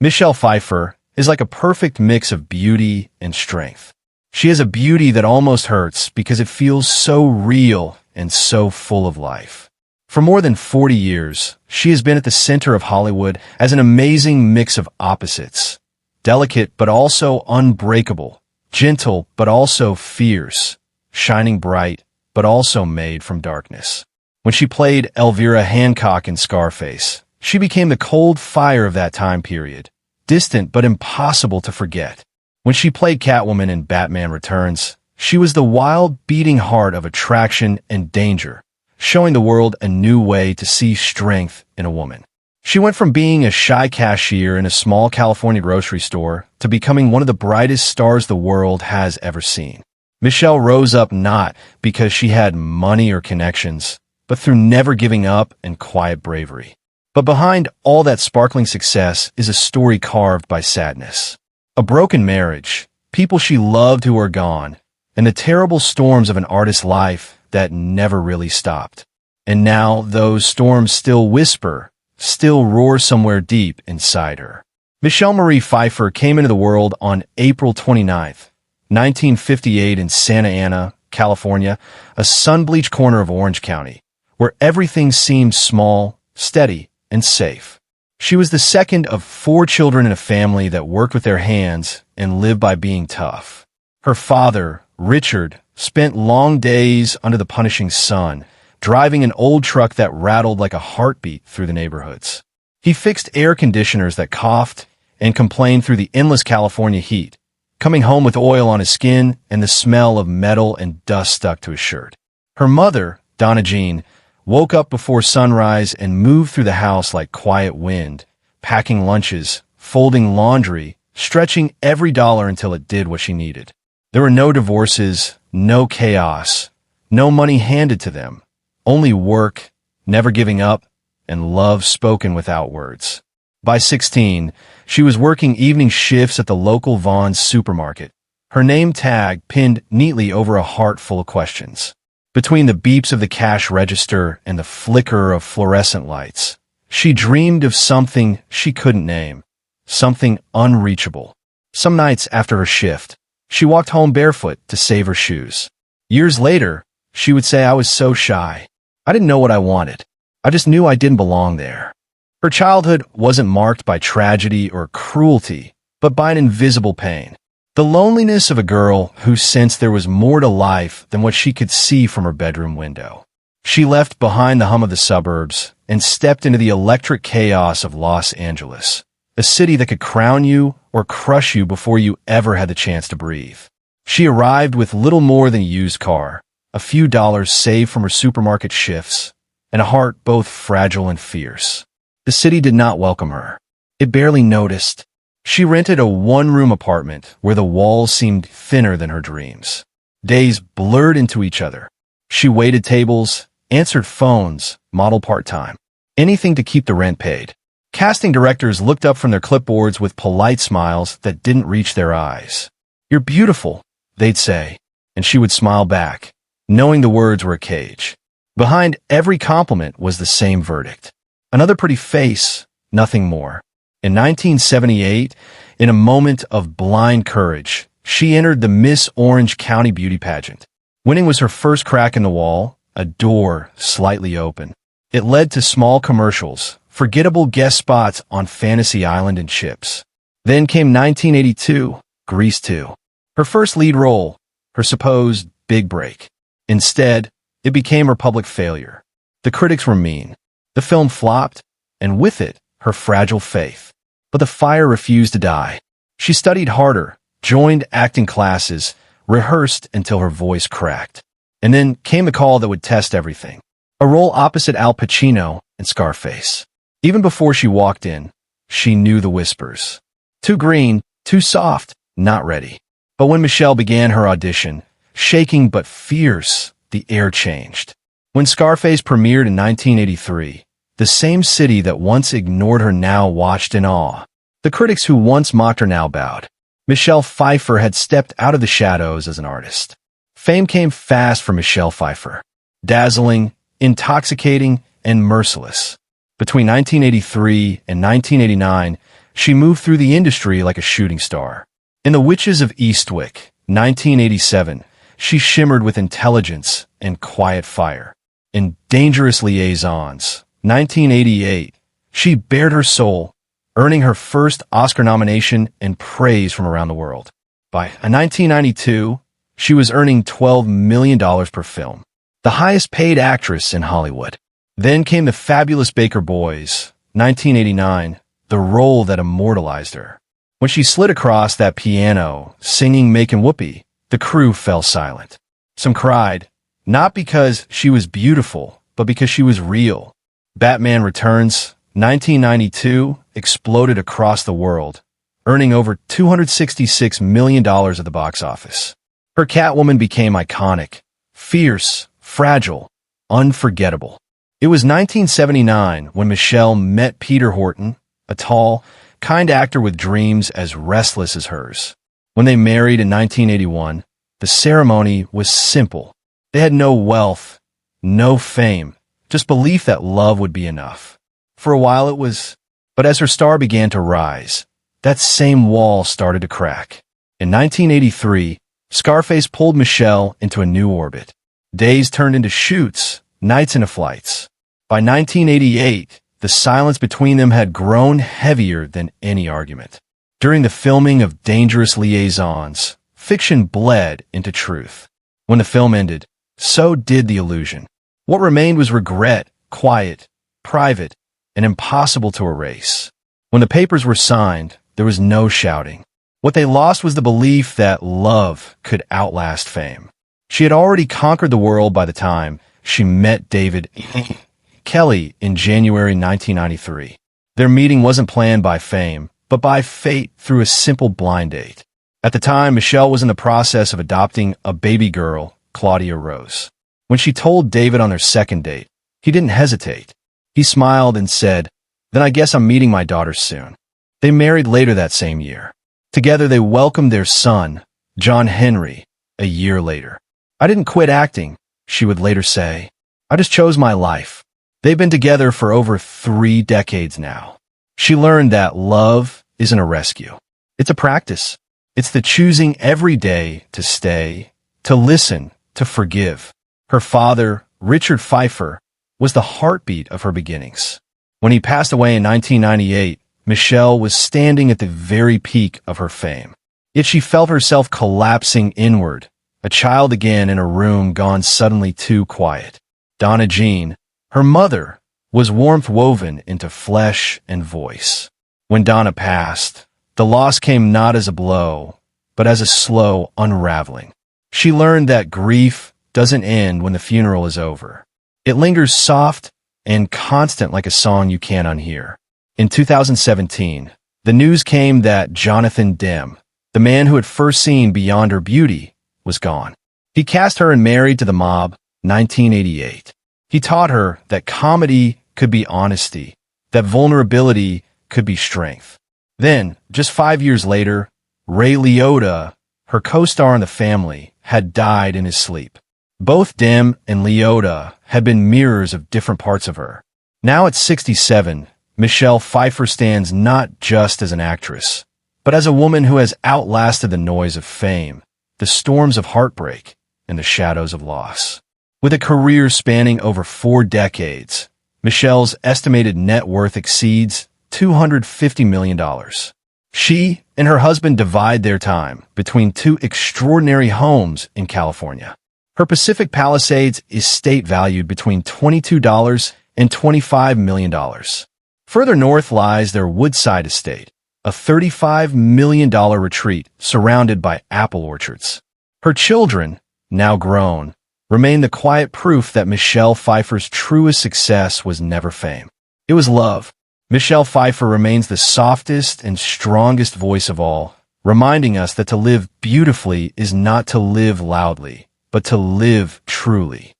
Michelle Pfeiffer is like a perfect mix of beauty and strength. She has a beauty that almost hurts because it feels so real and so full of life. For more than 40 years, she has been at the center of Hollywood as an amazing mix of opposites. Delicate but also unbreakable, gentle but also fierce, shining bright but also made from darkness. When she played Elvira Hancock in Scarface, she became the cold fire of that time period, distant but impossible to forget. When she played Catwoman in Batman Returns, she was the wild, beating heart of attraction and danger, showing the world a new way to see strength in a woman. She went from being a shy cashier in a small California grocery store to becoming one of the brightest stars the world has ever seen. Michelle rose up not because she had money or connections, but through never giving up and quiet bravery. But behind all that sparkling success is a story carved by sadness. A broken marriage, people she loved who are gone, and the terrible storms of an artist's life that never really stopped. And now those storms still whisper, still roar somewhere deep inside her. Michelle Marie Pfeiffer came into the world on April 29th, 1958 in Santa Ana, California, a sun-bleached corner of Orange County, where everything seemed small, steady, and safe. She was the second of 4 children in a family that worked with their hands and lived by being tough. Her father, Richard, spent long days under the punishing sun, driving an old truck that rattled like a heartbeat through the neighborhoods. He fixed air conditioners that coughed and complained through the endless California heat, coming home with oil on his skin and the smell of metal and dust stuck to his shirt. Her mother, Donna Jean, woke up before sunrise and moved through the house like quiet wind, packing lunches, folding laundry, stretching every dollar until it did what she needed. There were no divorces, no chaos, no money handed to them, only work, never giving up, and love spoken without words. By 16, she was working evening shifts at the local Vaughn's supermarket, her name tag pinned neatly over a heart full of questions. Between the beeps of the cash register and the flicker of fluorescent lights, she dreamed of something she couldn't name, something unreachable. Some nights after her shift, she walked home barefoot to save her shoes. Years later, she would say, "I was so shy. I didn't know what I wanted. I just knew I didn't belong there." Her childhood wasn't marked by tragedy or cruelty, but by an invisible pain. The loneliness of a girl who sensed there was more to life than what she could see from her bedroom window. She left behind the hum of the suburbs and stepped into the electric chaos of Los Angeles, a city that could crown you or crush you before you ever had the chance to breathe. She arrived with little more than a used car, a few dollars saved from her supermarket shifts, and a heart both fragile and fierce. The city did not welcome her. It barely noticed. She rented a one-room apartment where the walls seemed thinner than her dreams. Days blurred into each other. She waited tables, answered phones, modeled part-time. Anything to keep the rent paid. Casting directors looked up from their clipboards with polite smiles that didn't reach their eyes. "You're beautiful," they'd say, and she would smile back, knowing the words were a cage. Behind every compliment was the same verdict. Another pretty face, nothing more. In 1978, in a moment of blind courage, she entered the Miss Orange County beauty pageant. Winning was her first crack in the wall, a door slightly open. It led to small commercials, forgettable guest spots on Fantasy Island and Chips. Then came 1982, Grease 2. Her first lead role, her supposed big break. Instead, it became her public failure. The critics were mean. The film flopped, and with it, her fragile faith. But the fire refused to die. She studied harder, joined acting classes, rehearsed until her voice cracked. And then came the call that would test everything. A role opposite Al Pacino in Scarface. Even before she walked in, she knew the whispers. Too green, too soft, not ready. But when Michelle began her audition, shaking but fierce, the air changed. When Scarface premiered in 1983, the same city that once ignored her now watched in awe. The critics who once mocked her now bowed. Michelle Pfeiffer had stepped out of the shadows as an artist. Fame came fast for Michelle Pfeiffer. Dazzling, intoxicating, and merciless. Between 1983 and 1989, She moved through the industry like a shooting star. In The Witches of Eastwick, 1987, she shimmered with intelligence and quiet fire. In Dangerous Liaisons, 1988, she bared her soul, earning her first Oscar nomination and praise from around the world. By 1992, she was earning $12 million per film, the highest paid actress in Hollywood. Then came The Fabulous Baker Boys, 1989, the role that immortalized her. When she slid across that piano, singing Makin' Whoopee, the crew fell silent. Some cried, not because she was beautiful, but because she was real. Batman Returns, 1992, exploded across the world, earning over $266 million at the box office. Her Catwoman became iconic, fierce, fragile, unforgettable. It was 1979 when Michelle met Peter Horton, a tall, kind actor with dreams as restless as hers. When they married in 1981, the ceremony was simple. They had no wealth, no fame, just belief that love would be enough. For a while it was, but as her star began to rise, that same wall started to crack. In 1983, Scarface pulled Michelle into a new orbit. Days turned into shoots, nights into flights. By 1988, the silence between them had grown heavier than any argument. During the filming of Dangerous Liaisons, fiction bled into truth. When the film ended, so did the illusion. What remained was regret, quiet, private, and impossible to erase. When the papers were signed, there was no shouting. What they lost was the belief that love could outlast fame. She had already conquered the world by the time she met David Kelly in January 1993. Their meeting wasn't planned by fame, but by fate through a simple blind date. At the time, Michelle was in the process of adopting a baby girl, Claudia Rose. When she told David on their second date, he didn't hesitate. He smiled and said, "Then I guess I'm meeting my daughter soon." They married later that same year. Together they welcomed their son, John Henry, a year later. "I didn't quit acting," she would later say. "I just chose my life." They've been together for over 3 decades now. She learned that love isn't a rescue. It's a practice. It's the choosing every day to stay, to listen, to forgive. Her father, Richard Pfeiffer, was the heartbeat of her beginnings. When he passed away in 1998, Michelle was standing at the very peak of her fame. Yet she felt herself collapsing inward, a child again in a room gone suddenly too quiet. Donna Jean, her mother, was warmth woven into flesh and voice. When Donna passed, the loss came not as a blow, but as a slow unraveling. She learned that grief doesn't end when the funeral is over. It lingers soft and constant like a song you can't unhear. In 2017, the news came that Jonathan Demme, the man who had first seen beyond her beauty, was gone. He cast her in Married to the Mob, 1988. He taught her that comedy could be honesty, that vulnerability could be strength. Then, just 5 years later, Ray Liotta, her co-star in The Family, had died in his sleep. Both Demme and Liotta had been mirrors of different parts of her. Now at 67, Michelle Pfeiffer stands not just as an actress, but as a woman who has outlasted the noise of fame, the storms of heartbreak, and the shadows of loss. With a career spanning over 4 decades, Michelle's estimated net worth exceeds $250 million. She and her husband divide their time between 2 extraordinary homes in California. Her Pacific Palisades estate valued between $22 and $25 million. Further north lies their Woodside estate, a $35 million retreat surrounded by apple orchards. Her children, now grown, remain the quiet proof that Michelle Pfeiffer's truest success was never fame. It was love. Michelle Pfeiffer remains the softest and strongest voice of all, reminding us that to live beautifully is not to live loudly, but to live truly.